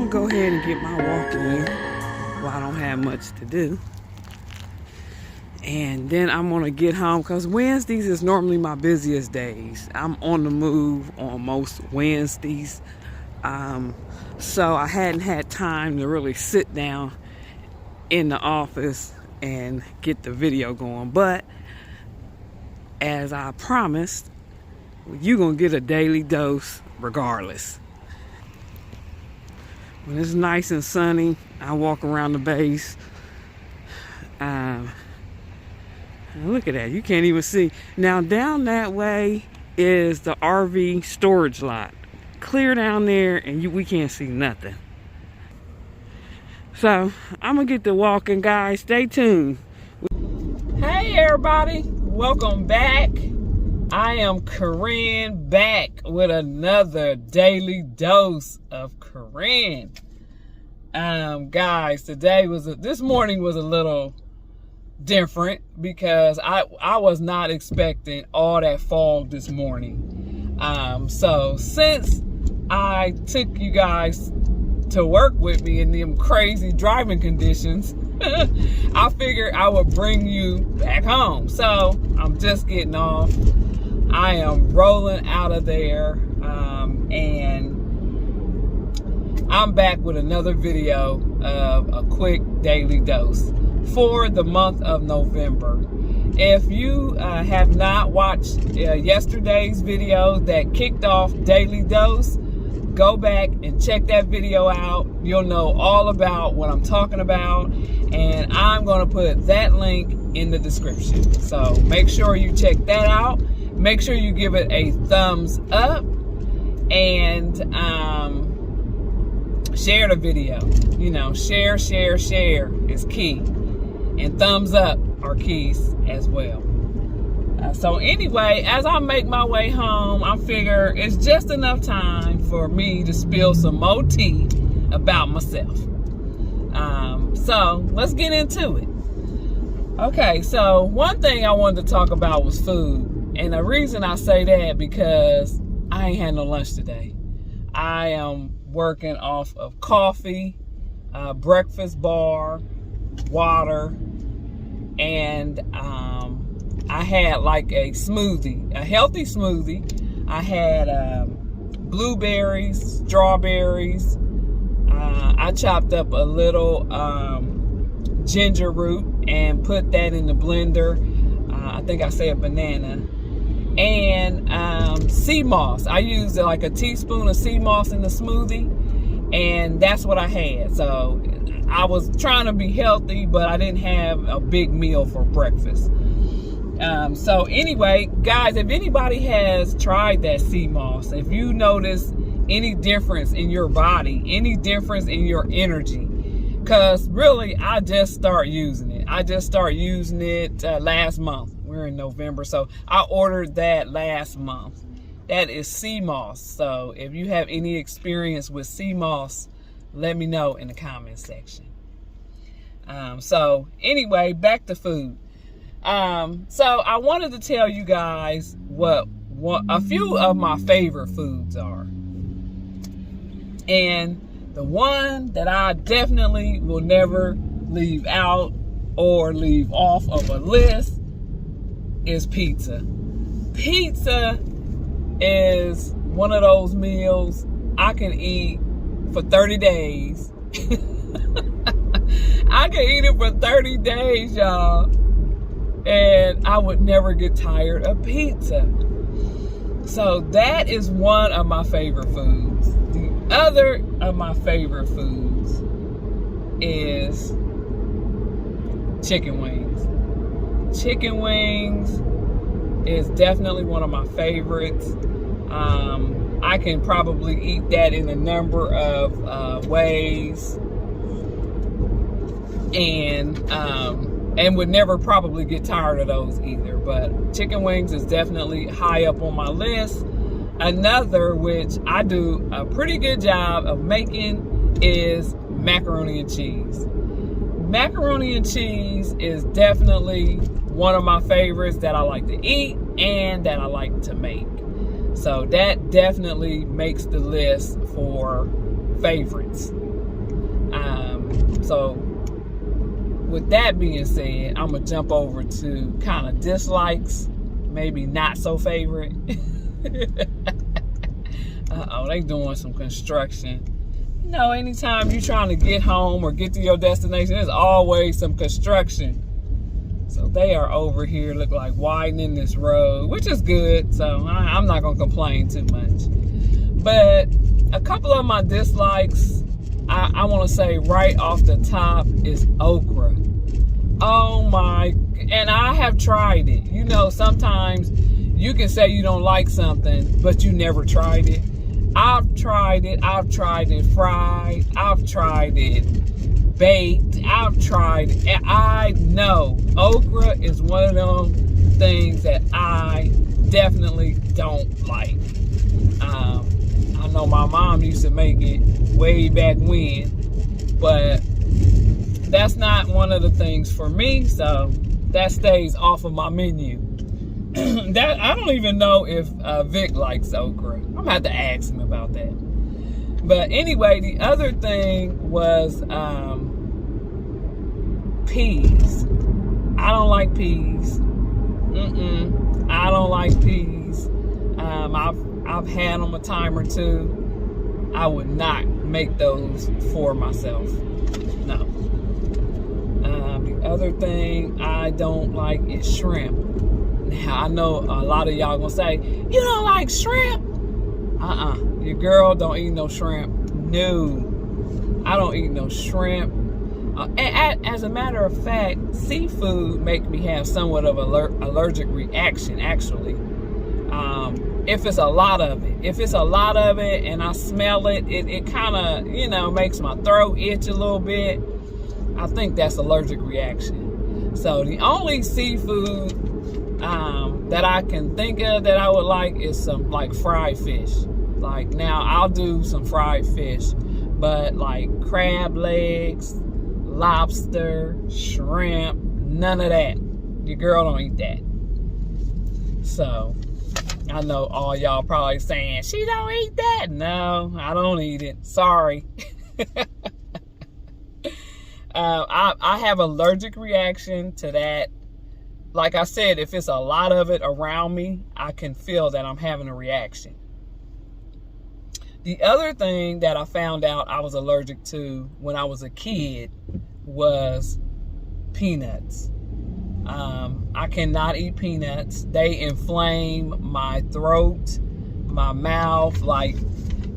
gonna go ahead and get my walk in while I don't have much to do. And then I'm gonna get home because Wednesdays is normally my busiest days. I'm on the move on most Wednesdays. So I hadn't had time to really sit down in the office and get the video going. But as I promised, you're gonna get a daily dose regardless. When it's nice and sunny, I walk around the base. Look at that, you can't even see. Now down that way is the RV storage lot. Clear down there and we can't see nothing. So I'm gonna get to walking, guys. Stay tuned. Hey everybody, welcome back. I am Kerin, back with another daily dose of Kerin. Guys, this morning was a little different because I was not expecting all that fog this morning. So since I took you guys to work with me in them crazy driving conditions, I figured I would bring you back home. So I'm just getting off. I am rolling out of there, and I'm back with another video of a quick daily dose for the month of November. If you have not watched yesterday's video that kicked off Daily Dose, go back and check that video out. You'll know all about what I'm talking about, and I'm going to put that link in the description. So make sure you check that out. Make sure you give it a thumbs up and share the video. You know, share is key. And thumbs up are keys as well. So anyway, as I make my way home, I figure it's just enough time for me to spill some more tea about myself. So let's get into it. Okay, so one thing I wanted to talk about was food. And the reason I say that because I ain't had no lunch today. I am working off of coffee, breakfast bar, water, and I had like a smoothie, a healthy smoothie. I had blueberries, strawberries. I chopped up a little ginger root and put that in the blender. I think I said banana. And sea moss. I used like a teaspoon of sea moss in the smoothie, and that's what I had. So I was trying to be healthy, but I didn't have a big meal for breakfast. So anyway, guys, if anybody has tried that sea moss, if you notice any difference in your body, any difference in your energy, because really I just start using it. I just started using it last month. We're in November, so I ordered that last month. That is sea moss. So if you have any experience with sea moss, let me know in the comment section. So anyway, back to food. So I wanted to tell you guys what a few of my favorite foods are. And the one that I definitely will never leave out or leave off of a list is pizza. Pizza is one of those meals I can eat for 30 days. I can eat it for 30 days, y'all. And I would never get tired of pizza. So that is one of my favorite foods. The other of my favorite foods is chicken wings. Chicken wings is definitely one of my favorites. I can probably eat that in a number of ways, and would never probably get tired of those either. But chicken wings is definitely high up on my list. Another, which I do a pretty good job of making, is macaroni and cheese. Macaroni and cheese is definitely one of my favorites that I like to eat and that I like to make. So that definitely makes the list for favorites. So with that being said, I'm gonna jump over to kind of dislikes, maybe not so favorite. Uh-oh, they doing some construction. You know, anytime you're trying to get home or get to your destination, there's always some construction. So they are over here, look like widening this road, which is good. So I'm not gonna complain too much. But a couple of my dislikes, I want to say right off the top, is okra. Oh my, and I have tried it. You know, sometimes you can say you don't like something, but you never tried it. I've tried it. I've tried it fried. I've tried it baked. I've tried it. And I know okra is one of them things that I definitely don't like. I know my mom used to make it way back when, but that's not one of the things for me, so that stays off of my menu. That I don't even know if Vic likes okra. I'm gonna have to ask him about that. But anyway, the other thing was peas. I don't like peas. I don't like peas. I've had them a time or two. I would not make those for myself. No. The other thing I don't like is shrimp. Now, I know a lot of y'all gonna say, you don't like shrimp? Your girl don't eat no shrimp. No, I don't eat no shrimp. And as a matter of fact, seafood make me have somewhat of an allergic reaction, actually. If it's a lot of it. If it's a lot of it and I smell it, it kind of, you know, makes my throat itch a little bit. I think that's allergic reaction. So the only seafood that I can think of that I would like is some like fried fish. Like now I'll do some fried fish, but like crab legs, lobster, shrimp, none of that. Your girl don't eat that. So I know all y'all probably saying, she don't eat that. No, I don't eat it. Sorry. I have allergic reaction to that. Like I said, if it's a lot of it around me, I can feel that I'm having a reaction. The other thing that I found out I was allergic to when I was a kid was peanuts. I cannot eat peanuts. They inflame my throat, my mouth. Like,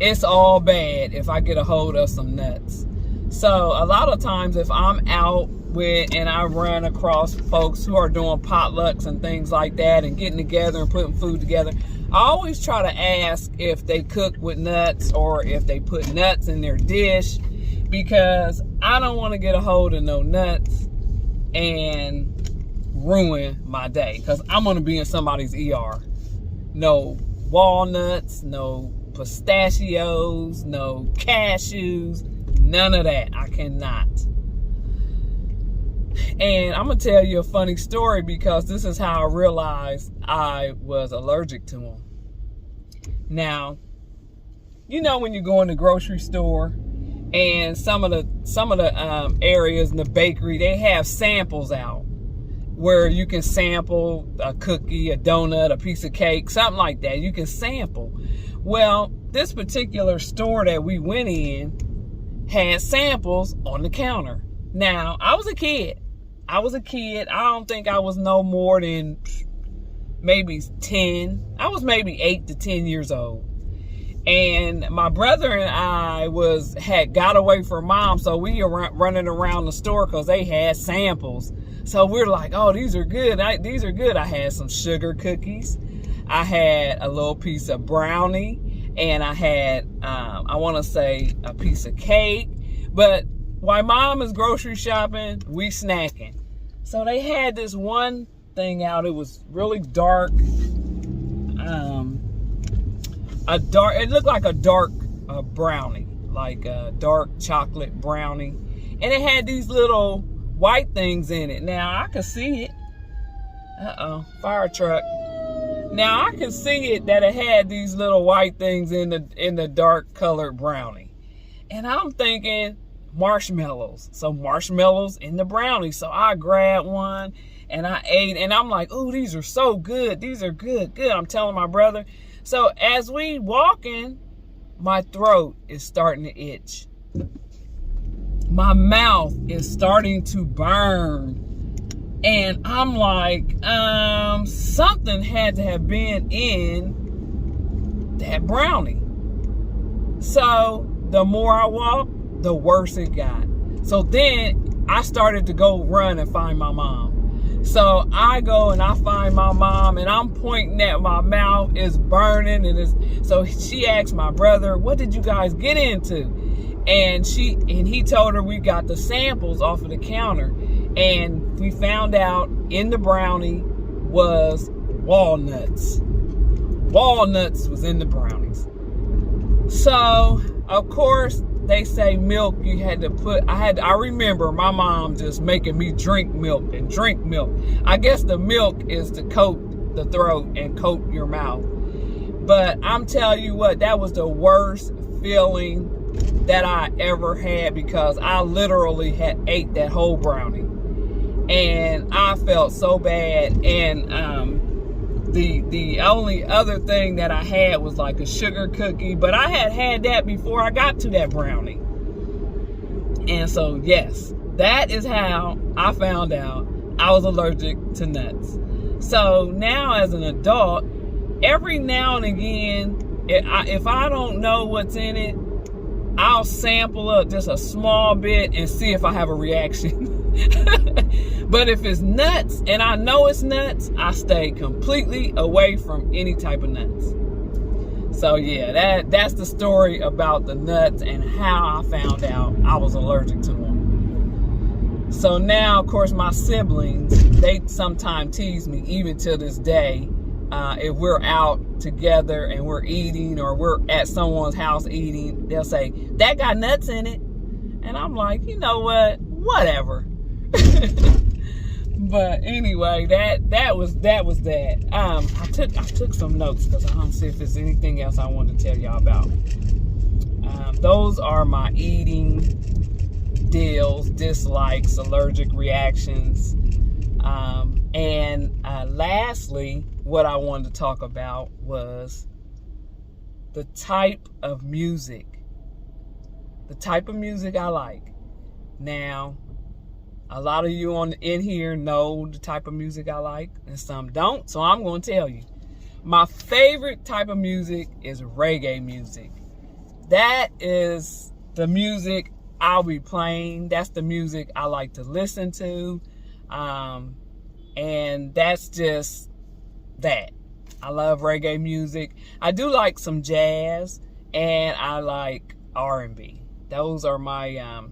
it's all bad if I get a hold of some nuts. So a lot of times if I'm out and I run across folks who are doing potlucks and things like that and getting together and putting food together, I always try to ask if they cook with nuts or if they put nuts in their dish, because I don't want to get a hold of no nuts and ruin my day, because I'm going to be in somebody's ER. No walnuts, no pistachios, no cashews, none of that. I cannot. And I'm going to tell you a funny story, because this is how I realized I was allergic to them. Now, you know when you go in the grocery store and some of the areas in the bakery, they have samples out where you can sample a cookie, a donut, a piece of cake, something like that. You can sample. Well, this particular store that we went in had samples on the counter. Now, I was a kid. I don't think I was no more than maybe 10. I was maybe 8 to 10 years old. And my brother and I had got away from mom, so we were running around the store because they had samples. So we're like, oh, these are good. These are good. I had some sugar cookies. I had a little piece of brownie. And I had, I want to say, a piece of cake. But while mom is grocery shopping, we snacking. So they had this one thing out. It was really dark. It looked like a dark brownie, like a dark chocolate brownie. And it had these little white things in it. Now I could see it. Fire truck. Now I could see it that it had these little white things in the dark colored brownie. And I'm thinking, marshmallows. So marshmallows in the brownie. So I grabbed one and I ate, and I'm like, oh, these are so good. These are good. I'm telling my brother. So as we walking, my throat is starting to itch. My mouth is starting to burn. And I'm like, something had to have been in that brownie. So the more I walked, the worse it got. So then I started to go run and find my mom. So I go and I find my mom, and I'm pointing at my mouth. It's burning, so she asked my brother, what did you guys get into? And he told her we got the samples off of the counter, and we found out in the brownie was walnuts. Walnuts was in the brownies. So of course they say milk you had to put. I remember my mom just making me drink milk. I guess the milk is to coat the throat and coat your mouth. But I'm telling you what, that was the worst feeling that I ever had, because I literally had ate that whole brownie. And I felt so bad. And the only other thing that I had was like a sugar cookie, but I had that before I got to that brownie. And so yes, that is how I found out I was allergic to nuts. So now as an adult, every now and again, if I don't know what's in it, I'll sample up just a small bit and see if I have a reaction. But if it's nuts and I know it's nuts, I stay completely away from any type of nuts. So yeah, that's the story about the nuts and how I found out I was allergic to them. So now, of course, my siblings, they sometimes tease me, even to this day, if we're out together and we're eating, or we're at someone's house eating, they'll say, that got nuts in it. And I'm like, you know what? Whatever. But anyway, that was that. I took some notes because I don't see if there's anything else I want to tell y'all about. Those are my eating deals, dislikes, allergic reactions. And lastly, what I wanted to talk about was the type of music. The type of music I like. Now, a lot of you in here know the type of music I like, and some don't, so I'm going to tell you. My favorite type of music is reggae music. That is the music I'll be playing. That's the music I like to listen to. And that's just that. I love reggae music. I do like some jazz, and I like R&B. Those are my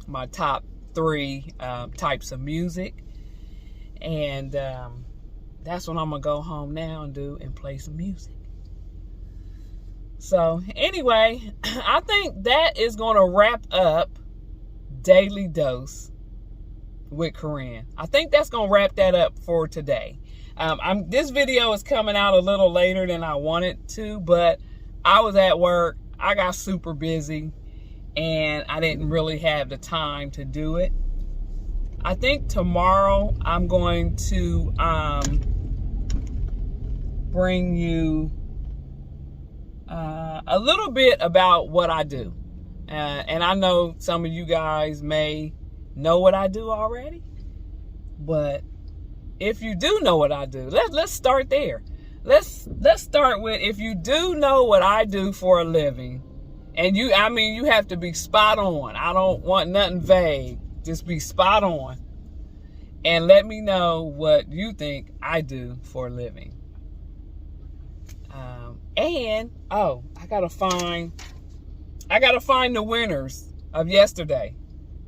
my top 3 types of music. And that's what I'm gonna go home now and do, and play some music. So anyway, I think that is gonna wrap up Daily Dose with Kerin. I think that's gonna wrap that up for today. This video is coming out a little later than I wanted to, but I was at work, I got super busy, and I didn't really have the time to do it. I think tomorrow I'm going to bring you a little bit about what I do. And I know some of you guys may know what I do already, but if you do know what I do, let's start there. Let's start with, if you do know what I do for a living, and you have to be spot on. I don't want nothing vague. Just be spot on. And let me know what you think I do for a living. I gotta find the winners of yesterday.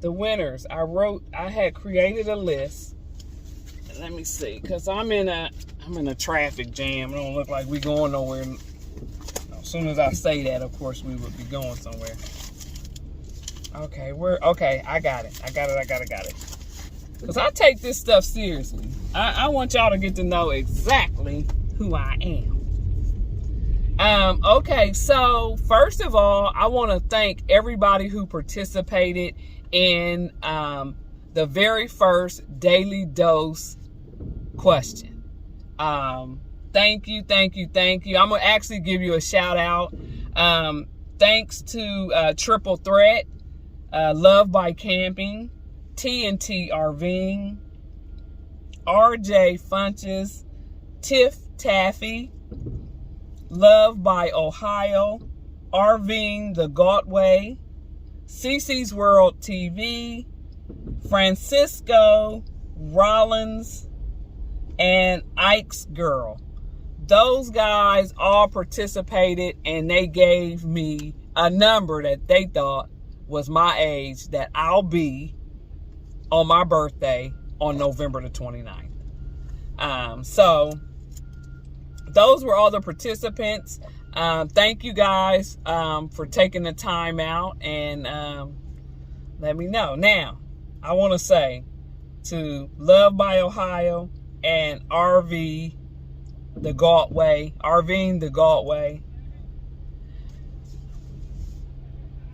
The winners. I had created a list. Let me see, because I'm in a traffic jam. It don't look like we going nowhere. As soon as I say that, of course, we would be going somewhere. Okay, I got it. Because I take this stuff seriously. I want y'all to get to know exactly who I am. Okay, so first of all, I want to thank everybody who participated in the very first Daily Dose question. Thank you. I'm going to actually give you a shout out. Thanks to Triple Threat, Love by Camping, T&T RVing, RJ Funches, Tiff Taffy, Love by Ohio, RVing the Gautway, CC's World TV, Francisco, Rollins, and Ike's Girl. Those guys all participated, and they gave me a number that they thought was my age that I'll be on my birthday on November the 29th. So those were all the participants. Thank you guys for taking the time out and let me know. Now, I want to say to Love by Ohio and RVing the Gautway.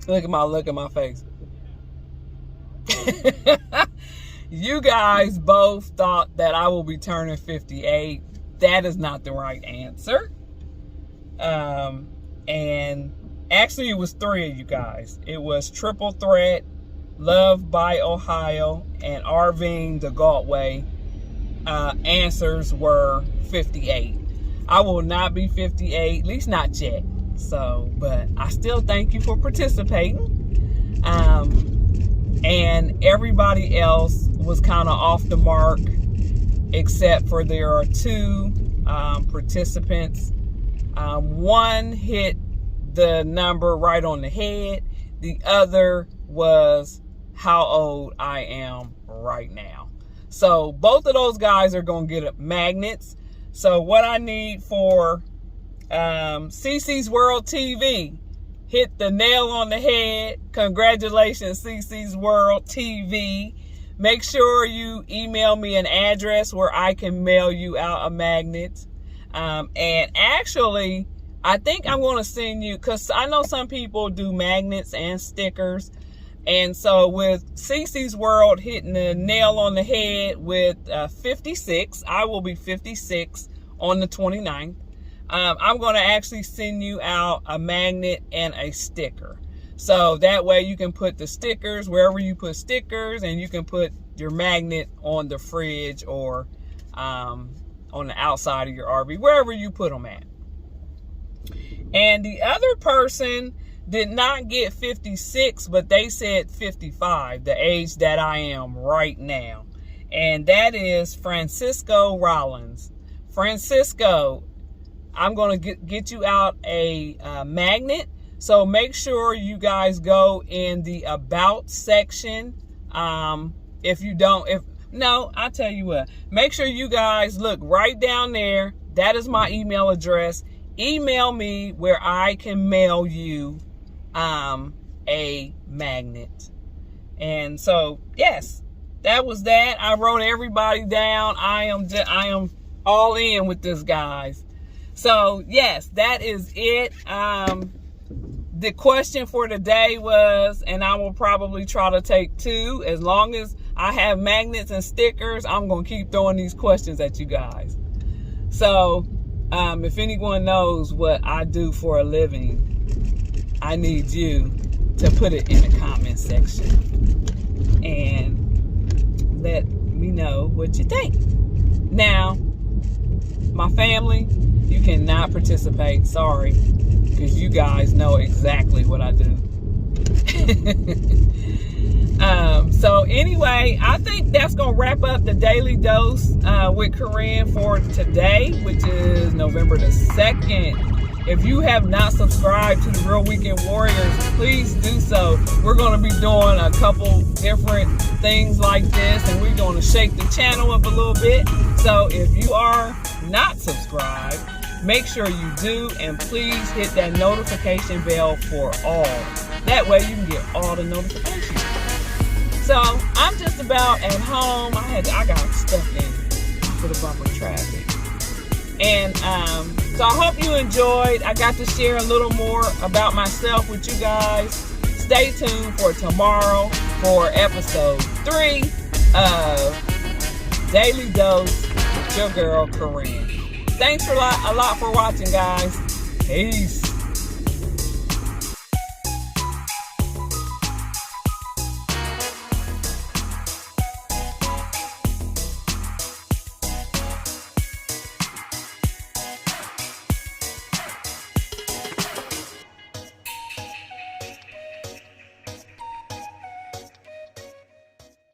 Look at my face. You guys both thought that I will be turning 58. That is not the right answer. And actually it was 3 of you guys. It was Triple Threat, Love by Ohio, and RVing the Gautway. Answers were 58. I will not be 58, at least not yet. So, but I still thank you for participating. And everybody else was kind of off the mark, except for there are 2 participants. One hit the number right on the head. The other was how old I am right now. So both of those guys are going to get magnets. So what I need for CC's World TV, hit the nail on the head. Congratulations, CC's World TV. Make sure you email me an address where I can mail you out a magnet. And actually, I think I'm going to send you, because I know some people do magnets and stickers. And so with CC's World hitting the nail on the head with 56, I will be 56 on the 29th. I'm going to actually send you out a magnet and a sticker. So that way you can put the stickers wherever you put stickers, and you can put your magnet on the fridge or on the outside of your RV, wherever you put them at. And the other person did not get 56, but they said 55, the age that I am right now. And that is Francisco Rollins. Francisco, I'm going to get you out a magnet. So make sure you guys go in the About section. I'll tell you what, make sure you guys look right down there. That is my email address. Email me where I can mail you a magnet. And so, yes, that was that. I wrote everybody down. I am all in with this, guys. So, yes, that is it. The question for today was, and I will probably try to take 2, as long as I have magnets and stickers, I'm going to keep throwing these questions at you guys. So, if anyone knows what I do for a living, I need you to put it in the comment section and let me know what you think. Now, my family, you cannot participate, sorry, because you guys know exactly what I do. So anyway, I think that's going to wrap up the Daily Dose with Kerin for today, which is November the 2nd. If you have not subscribed to the Real Weekend Warriors, please do so. We're going to be doing a couple different things like this, and we're going to shake the channel up a little bit. So if you are not subscribed, make sure you do, and please hit that notification bell for all. That way you can get all the notifications. So I'm just about at home. I got stuck in for the bumper traffic. And so I hope you enjoyed. I got to share a little more about myself with you guys. Stay tuned for tomorrow for episode 3 of Daily Dose with your girl, Kerin. Thanks a lot for watching, guys. Peace.